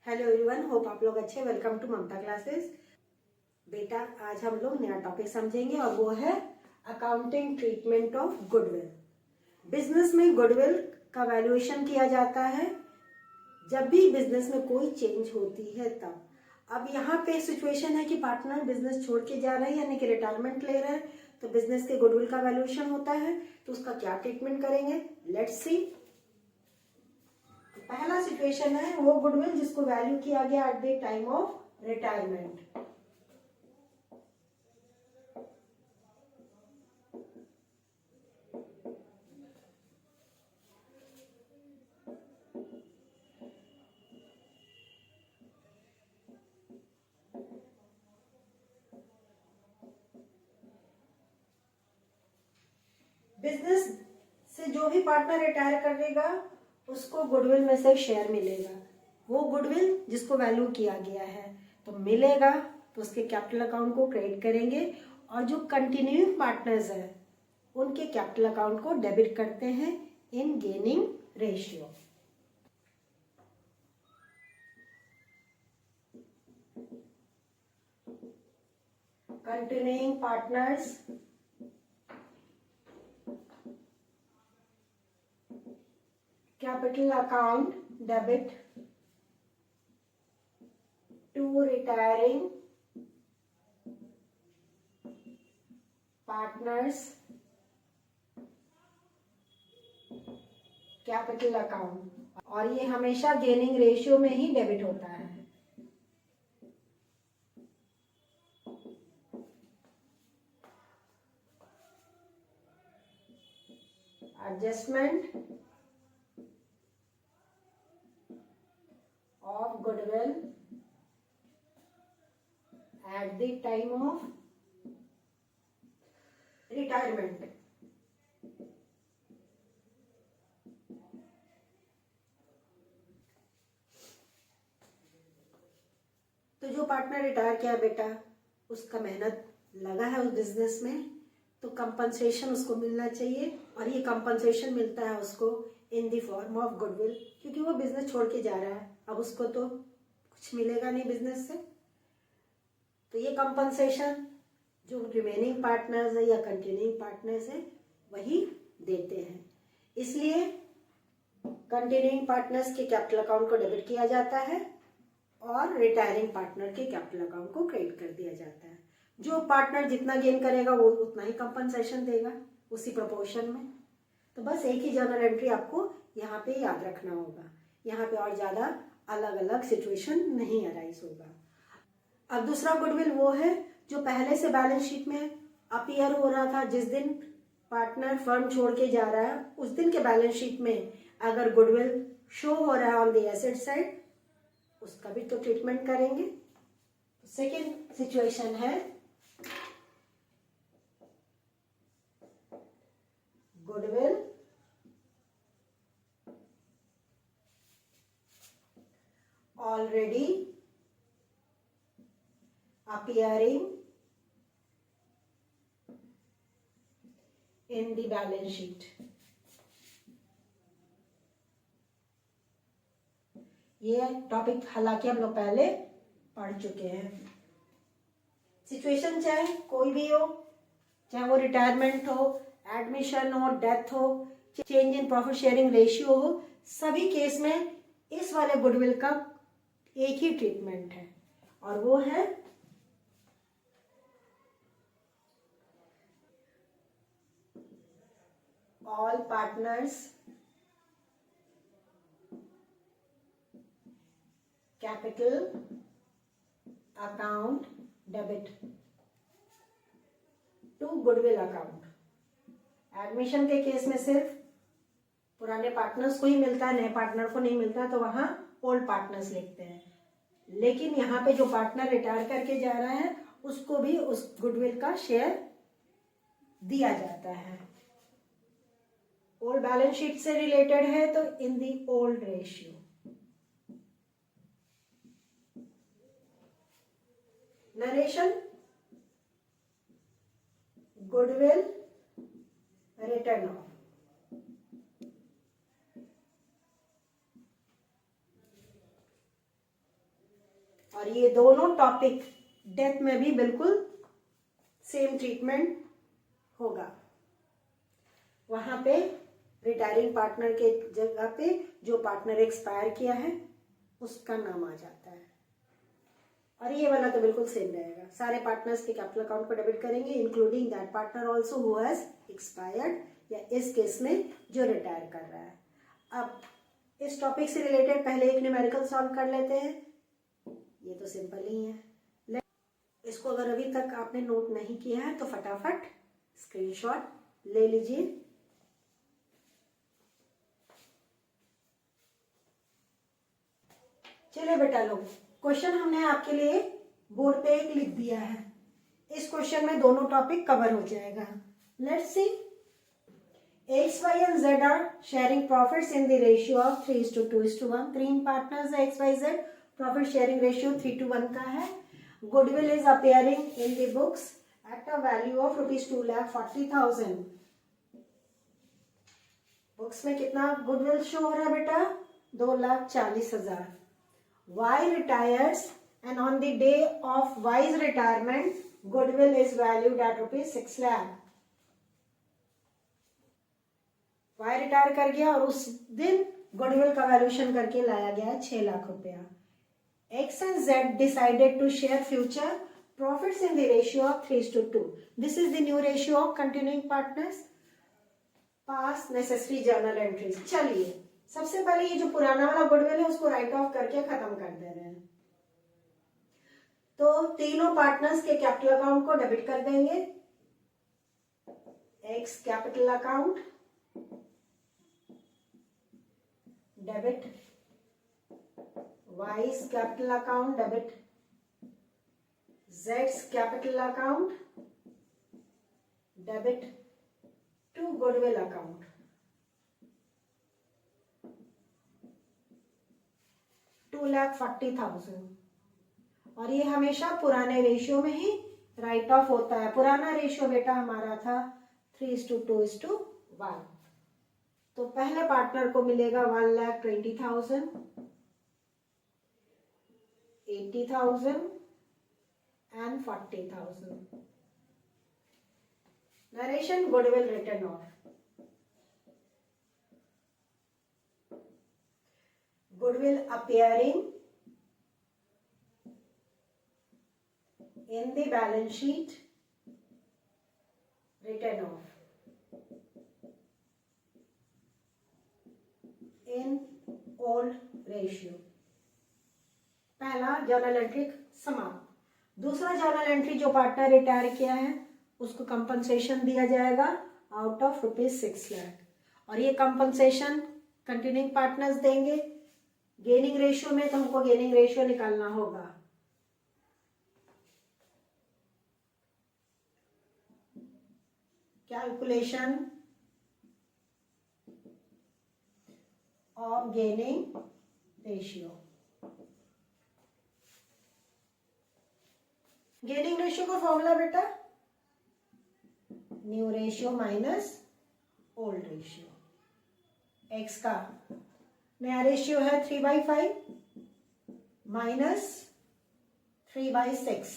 Hello everyone, hope आप लोग अच्छे। Welcome to Mamta classes. बेटा, आज हम लोग नया टॉपिक समझेंगे और वो है accounting treatment of goodwill. Business में गुडविल का वैल्यूएशन किया जाता है जब भी बिजनेस में कोई चेंज होती है तब। अब यहाँ पे सिचुएशन है कि पार्टनर बिजनेस छोड़ के जा रहे हैं, यानी कि रिटायरमेंट ले रहे हैं, तो बिजनेस के गुडविल का वैल्यूएशन होता है। तो उसका क्या ट्रीटमेंट करेंगे, लेट्स सी। पहला सिचुएशन है वो गुडविल जिसको वैल्यू किया गया at the time of retirement. Business से जो भी पार्टनर रिटायर करेगा उसको गुडविल में से शेयर मिलेगा। वो गुडविल जिसको वैल्यू किया गया है तो मिलेगा, तो उसके कैपिटल अकाउंट को क्रेडिट करेंगे और जो कंटिन्यूइंग पार्टनर्स है उनके कैपिटल अकाउंट को डेबिट करते हैं in gaining ratio. Continuing partners capital account debit to retiring partners capital account, और ये हमेशा गेनिंग रेशियो में ही डेबिट होता है। Adjustment of goodwill at the time of retirement। तो जो पार्टनर रिटायर किया बेटा, उसका मेहनत लगा है उस बिजनेस में, तो कंपनसेशन उसको मिलना चाहिए, और ये कंपनसेशन मिलता है उसको in the form of goodwill, क्योंकि वो बिजनेस छोड़ के जा रहा है। अब उसको तो कुछ मिलेगा नहीं बिजनेस से, तो ये कंपनसेशन जो रिमेनिंग पार्टनर्स है या कंटिन्यूइंग पार्टनर्स है वही देते हैं। इसलिए कंटिन्यूइंग पार्टनर्स के कैपिटल अकाउंट को डेबिट किया जाता है और रिटायरिंग पार्टनर के कैपिटल अकाउंट को क्रेडिट कर दिया जाता है। जो पार्टनर जितना गेन करेगा वो उतना ही कंपनसेशन देगा, उसी प्रोपोर्शन में। तो बस एक ही जर्नल एंट्री आपको यहाँ पे याद रखना होगा, यहाँ पे और ज्यादा अलग अलग सिचुएशन नहीं अराइज होगा। अब दूसरा गुडविल वो है जो पहले से बैलेंस शीट में अपीयर हो रहा था। जिस दिन पार्टनर फर्म छोड़ के जा रहा है उस दिन के बैलेंस शीट में अगर गुडविल शो हो रहा है ऑन द एसेट साइड, उसका भी तो ट्रीटमेंट करेंगे। सेकेंड सिचुएशन है goodwill already appearing in the balance sheet। ये टॉपिक हालांकि हम लोग पहले पढ़ चुके हैं। सिचुएशन चाहे कोई भी हो, चाहे वो रिटायरमेंट हो, एडमिशन हो, डेथ हो, change in profit sharing ratio हो, सभी केस में इस वाले गुडविल का एक ही ट्रीटमेंट है, और वो है all partners capital account debit to goodwill account. Admission के केस में सिर्फ पुराने पार्टनर्स को ही मिलता है, नए पार्टनर को नहीं मिलता, तो वहां ओल्ड पार्टनर्स लिखते हैं। लेकिन यहाँ पे जो पार्टनर रिटायर करके जा रहा है उसको भी उस गुडविल का शेयर दिया जाता है। ओल्ड बैलेंस शीट से रिलेटेड है तो in the old ratio. Narration goodwill return off. और ये दोनों टॉपिक डेथ में भी बिल्कुल सेम ट्रीटमेंट होगा। वहां पे रिटायरिंग पार्टनर के जगह पे जो पार्टनर एक्सपायर किया है उसका नाम आ जाता है। और ये वाला तो बिल्कुल सेम रहेगा, सारे पार्टनर्स के कैपिटल अकाउंट को डेबिट करेंगे including that partner also who has expired, या इस केस में जो रिटायर कर रहा है। अब इस टॉपिक से रिलेटेड पहले एक न्यूमेरिकल सॉल्व कर लेते हैं। ये तो सिंपल ही है। इसको अगर अभी तक आपने नोट नहीं किया है तो फटाफट स्क्रीनशॉट ले लीजिए। चलिए बेटा लोग, क्वेश्चन हमने आपके लिए बोर्ड पे एक लिख दिया है। इस क्वेश्चन में दोनों टॉपिक कवर हो जाएगा। Let's see, X, Y and Z are sharing profits in the ratio of 3:2:1. तीन पार्टनर्स है X, Y, Z, profit sharing ratio 3:1 का है। Goodwill is appearing in the books at a value of ₹2,40,000। Books में कितना goodwill show हो रहा है बेटा? 2,40,000। Y retires and on the day of Y's retirement, goodwill is valued at ₹6 lakh. Y retire कर गया और उस दिन गुडविल का वैल्यूएशन करके लाया गया 6 लाख रुपया। X and Z decided to share future profits in the ratio of 3:2. This is the new ratio of continuing partners. Pass necessary journal entries. चलिए सबसे पहले ये जो पुराना वाला गुडविल है उसको राइट ऑफ करके खत्म कर दे रहे हैं। तो तीनों पार्टनर्स के कैपिटल अकाउंट को डेबिट कर देंगे। X capital account debit, Y's capital account debit, जेड्स capital account debit to goodwill account. $2,40,000। और ये हमेशा पुराने रेशियो में ही राइट ऑफ होता है। पुराना रेशियो बेटा हमारा था 3:2:1। तो पहले पार्टनर को मिलेगा 1,20,000, 80,000 and 40,000। Narration goodwill return of. Goodwill appearing in the balance sheet, written off in old ratio। पहला जर्नल एंट्री समाप्त। दूसरा जर्नल एंट्री जो पार्टनर रिटायर किया है उसको कंपनसेशन दिया जाएगा आउट ऑफ ₹6 लाख। और ये कंपनसेशन कंटिन्यूइंग पार्टनर्स देंगे। गेनिंग रेशियो में तो हमको गेनिंग रेशियो निकालना होगा। Calculation of gaining ratio. Gaining ratio का फॉर्मूला बेटा new ratio minus old ratio. X का नया रेशियो है 3/5 माइनस 3/6।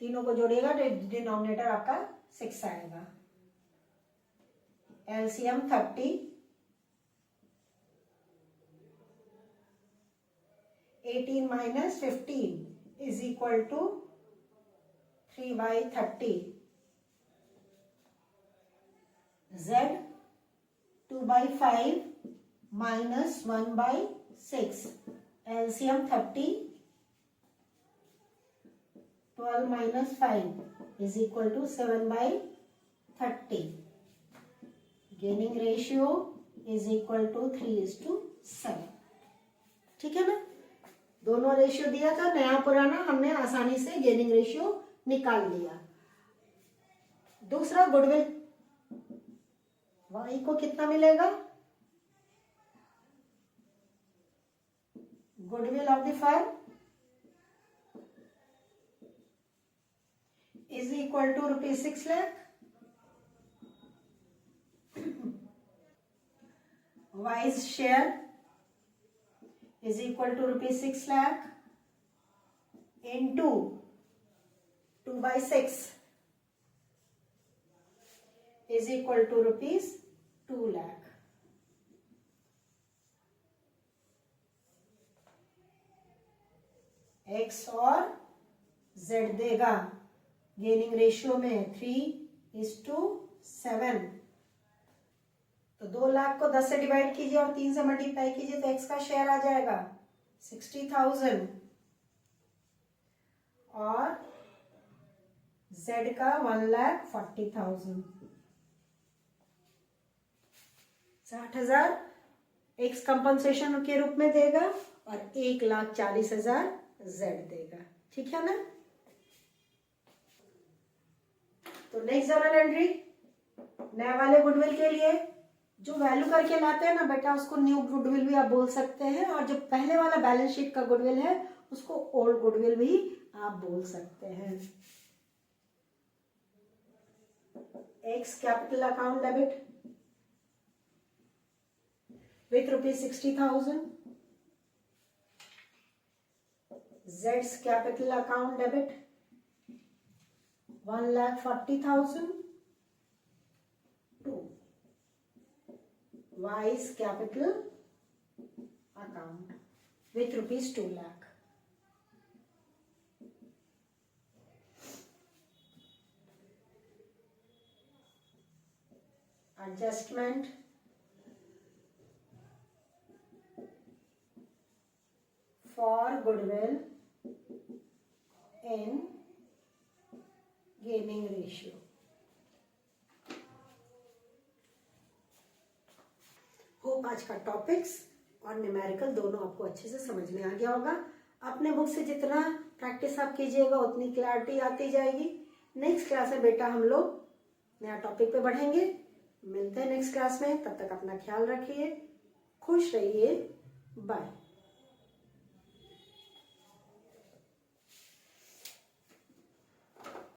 तीनों को जोड़ेगा तो डिनोमिनेटर आपका 6 आएगा। LCM 30, 18 minus 15 is equal to 3/30। Z 2/5 minus 1/6, LCM 30, 12 minus 5 is equal to 7/30। Gaining ratio is equal to 3:7। ठीक है ना? दोनों रेशियो दिया था, नया पुराना, हमने आसानी से गेनिंग रेशियो निकाल लिया। दूसरा गुडविल, वाई को कितना मिलेगा? Goodwill of the firm is equal to ₹6 lakh. Y's share is equal to ₹6 lakh into 2/6 is equal to ₹2 lakh. X और जेड देगा गेनिंग रेशियो में 3:7। तो 2 लाख को 10 से डिवाइड कीजिए और 3 से मल्टीप्लाई कीजिए तो एक्स का शेयर आ जाएगा 60,000 और जेड का 1,40,000। 60,000 एक्स कंपनसेशन के रूप में देगा और 1,40,000 जेड देगा। ठीक है ना। तो नेक्स्ट जर्नल एंट्री नए वाले गुडविल के लिए जो वैल्यू करके लाते हैं ना बेटा उसको न्यू गुडविल भी आप बोल सकते हैं, और जो पहले वाला बैलेंस शीट का गुडविल है उसको ओल्ड गुडविल भी आप बोल सकते हैं। X capital account debit with ₹60,000, Z's capital account debit 1,40,000 to Y's capital account with ₹2 lakh. Adjustment for goodwill in gaining ratio. Hope आज का टॉपिक्स और न्यूमेरिकल दोनों आपको अच्छे से समझ में आ गया होगा। अपने बुक से जितना प्रैक्टिस आप कीजिएगा उतनी क्लैरिटी आती जाएगी। नेक्स्ट क्लास में बेटा हम लोग नया टॉपिक पे बढ़ेंगे। मिलते हैं नेक्स्ट क्लास में, तब तक अपना ख्याल रखिए, खुश रहिए, बाय।